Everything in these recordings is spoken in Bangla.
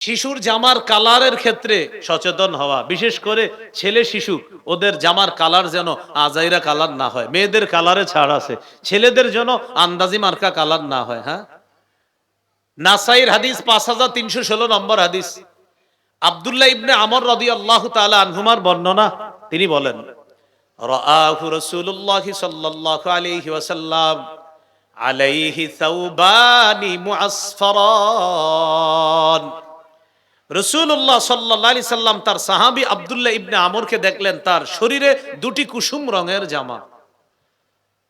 শিশুর জামার কালারের ক্ষেত্রে সচেতন হওয়া, বিশেষ করে ছেলে শিশু, ওদের জামার কালার যেন আজাইরা কালার না হয়। মেয়েদের কালারে ছাড় আছে, ছেলেদের জন্য আন্দাজি মার্কা কালার না হয়। হ্যাঁ, নাসাইর হাদিস 5316 নম্বর হাদিস, আব্দুল্লাহ ইবনে আমর রাদিয়াল্লাহু তাআলা আনহুমার বর্ণনা। তিনি বলেন, রাআহু রাসূলুল্লাহ সাল্লাল্লাহু আলাইহি ওয়াসাল্লাম আলাইহি সাওবানি মুআসফারান। রাসূলুল্লাহ সাল্লাল্লাহু আলাইহি সাল্লাম তার সাহাবী আব্দুল্লাহ ইবনে আমরকে দেখলেন তার শরীরে দুটি কুসুম রঙের জামা।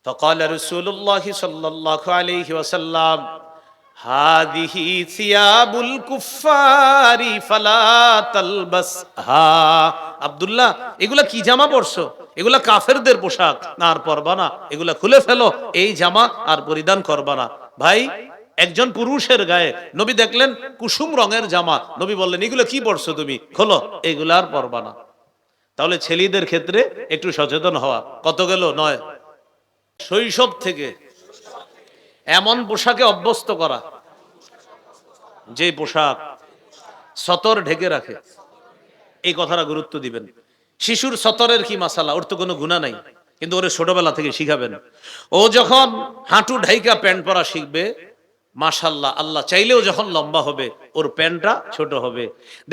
فقال رسول الله صلى الله عليه وسلم هذه ثياب الكفار فلا تلبسها। আব্দুল্লাহ, এগুলা কি জামা পরছো? এগুলা কাফেরদের পোশাক, না আর পরবা না, এগুলা খুলে ফেলো, এই জামা আর পরিধান করবা না। ভাই, একজন পুরুষের গায়ে নবী দেখলেন কুসুম রঙের জামা, নবী বললেন এগুলো কি পরছো তুমি, খোলো, এগুলা আর পরবা না। তাহলে ছেলেদের ক্ষেত্রে একটু সচেতন হওয়া। কত গেল? 9। শৈশব থেকে এমন পোশাকে অভ্যস্ত করা যে পোশাক সতর ঢেকে রাখে, এই কথাটা গুরুত্ব দিবেন। শিশুর সতরের কি মাসালা? ওর তো কোনো গুনাহ নাই, কিন্তু ওরে ছোটবেলা থেকে শিখাবেন। ও যখন হাঁটু ঢাইকা প্যান্ট পরা শিখবে, মাশাআল্লাহ, আল্লাহ চাইলেও যখন লম্বা হবে ওর প্যান্টটা ছোট হবে।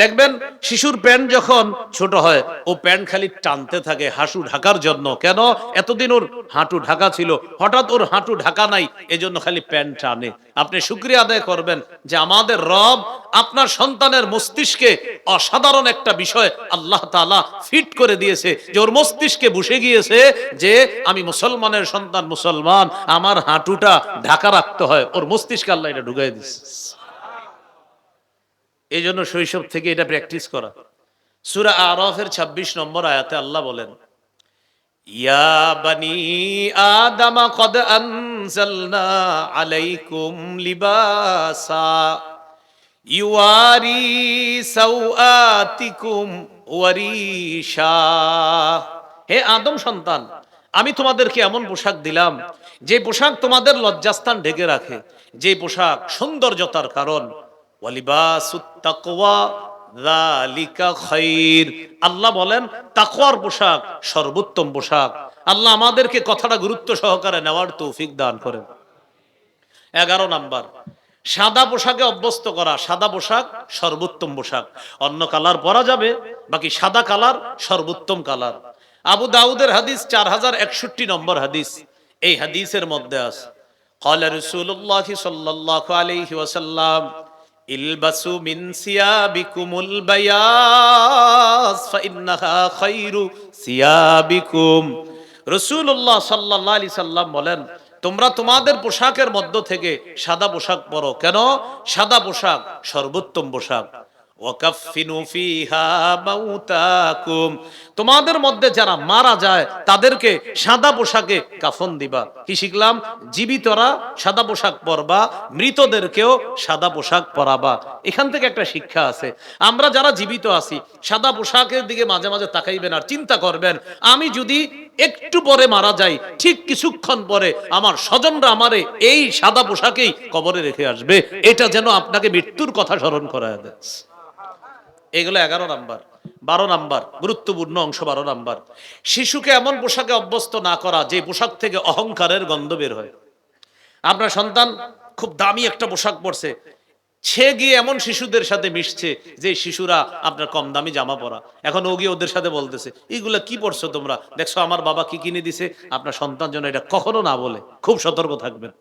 দেখবেন শিশুর প্যান্ট যখন ছোট হয় ও প্যান্ট খালি টানতে থাকে হাঁটু ঢাকার জন্য। কেন? এতদিন ওর হাঁটু ঢাকা ছিল, হঠাৎ ওর হাঁটু ঢাকা নাই, এজন্য খালি প্যান্ট টানে। আপনি শুকরিয়া আদায় করবেন যে আমাদের রব আপনার সন্তানের মস্তিষ্কে অসাধারণ একটা বিষয় আল্লাহ তাআলা ফিট করে দিয়েছে, যে ওর মস্তিষ্কে বসে গিয়েছে যে আমি মুসলমানের সন্তান, মুসলমান, আমার হাঁটুটা ঢাকা রাখতে হয়। ওর মস্তিষ্কে আল্লাহ এটা ঢুকাই দিয়েছে। এই জন্য শৈশব থেকে এটা প্র্যাকটিস করা। সূরা আরাফের 26 নম্বর আয়াতে আল্লাহ বলেন, ইয়া বানি আদম কদ আনজালনা আলাইকুম লিবাসা ইউয়ারি সাওআতিকুম ওয়ারিশা। হে আদম সন্তান, আমি তোমাদেরকে এমন পোশাক দিলাম যে পোশাক তোমাদের লজ্জাস্থান ঢেকে রাখে, যে পোশাক সৌন্দর্যতার কারণ। ওয়ালিবাসুত তাকওয়া যালিকা খায়র। আল্লাহ বলেন তাকওয়ার পোশাক সর্বোত্তম পোশাক। আল্লাহ আমাদেরকে কথাটা গুরুত্ব সহকারে নেওয়ার তৌফিক দান করেন। 11 নাম্বার, সাদা পোশাকে অভ্যস্ত করা। সাদা পোশাক সর্বোত্তম পোশাক। অন্য কালার পরা যাবে, বাকি সাদা কালার সর্বোত্তম কালার। আবু দাউদের হাদিস 4061 নম্বর হাদিস। এই হাদিসের মধ্যে আছে, قال رسول الله صلى الله عليه وسلم ইলবাসু মিন সিয়াবিকুমুল বায়াস ফাইন্নাহা খায়রু সিয়াবিকুম। রাসূলুল্লাহ সাল্লাল্লাহু আলাইহি সাল্লাম বলেন, তোমরা তোমাদের পোশাকের মধ্য থেকে সাদা পোশাক পরো। কেন? সাদা পোশাক সর্বোত্তম পোশাক। ওয়াকাফিনু ফিহা মাউতাকুম। তোমাদের মধ্যে যারা মারা যায় তাদেরকে সাদা পোশাকে কাফন দিবা। কি শিখলাম? জীবিতরা সাদা পোশাক পরবা, মৃতদেরকেও সাদা পোশাক পরাবা। এখান থেকে একটা শিক্ষা আছে। আমরা যারা জীবিত আছি সাদা পোশাকের দিকে মাঝে মাঝে তাকাইবেন আর চিন্তা করবেন, আমি যদি একটু পরে মারা যাই, ঠিক কিছুক্ষণ পরে আমার স্বজনরা আমারে এই সাদা পোশাকেই কবরে রেখে আসবে। এটা যেন আপনাকে মৃত্যুর কথা স্মরণ করায় দেয়। এগুলো 11 নাম্বার। 12 নাম্বার গুরুত্বপূর্ণ অংশ। 12 নাম্বার, শিশুকে এমন পোশাকে অভ্যস্ত না করা যে পোশাক থেকে অহংকারের গন্ধ বের হয়। আপনার সন্তান খুব দামি একটা পোশাক পরছে, সে গিয়ে এমন শিশুদের সাথে মিশছে যে শিশুরা আপনার কম দামি জামা পরা। এখন ও গিয়ে ওদের সাথে বলতেছে, এইগুলা কি পরছো তোমরা, দেখছো আমার বাবা কি কিনে দিছে। আপনার সন্তান যেন এটা কখনো না বলে, খুব সতর্ক থাকবেন।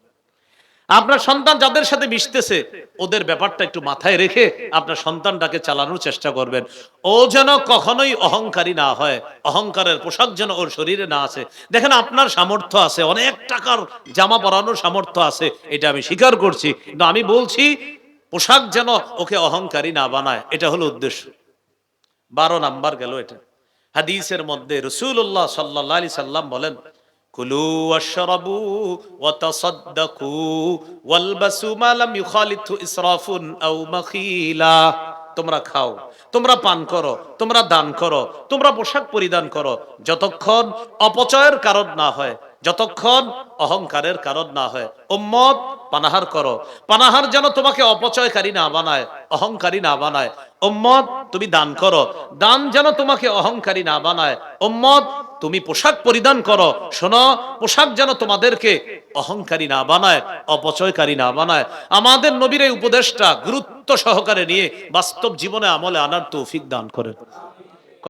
আপনার সন্তান যাদের সাথে মিশতেছে ওদের ব্যাপারটা একটু মাথায় রেখে আপনার সন্তানটাকে চালানোর চেষ্টা করবেন। ও যেন কখনোই অহংকারী না হয়, অহংকারের পোশাক যেন ওর শরীরে না আছে। দেখেন আপনার সামর্থ্য আছে, অনেক টাকার জামা পরানোর সামর্থ্য আছে, এটা আমি স্বীকার করছি, কিন্তু আমি বলছি পোশাক যেন ওকে অহংকারী না বানায়, এটা হলো উদ্দেশ্য। 12 নাম্বার গেল এটা। হাদিসের মধ্যে রাসূলুল্লাহ সাল্লাল্লাহু আলাইহি সাল্লাম বলেন, কুলু ওয়াশরাবু ওয়া তাসাদ্দাকু ওয়ালবাসু মা লাম ইউখালিতু ইসরাফুন আও মাখিলা। তোমরা খাও, তোমরা পান করো, তোমরা দান করো, তোমরা পোশাক পরিধান করো, যতক্ষণ অপচয়ের কারণ না হয়, যতক্ষণ অহংকারের কারণ না হয়। উম্মত পানাহার করো, পানাহার যেন তোমাকে অপচয়কারী না বানায়, অহংকারী না বানায়। উম্মত তুমি দান করো, দান যেন তোমাকে অহংকারী না বানায়। উম্মত তুমি পোশাক পরিধান করো, শোনো পোশাক যেন তোমাদেরকে অহংকারী না বানায়, অপচয়কারী না বানায়। আমাদের নবীর এই উপদেশটা গুরুত্ব সহকারে নিয়ে বাস্তব জীবনে আমলে আনার তৌফিক দান করেন।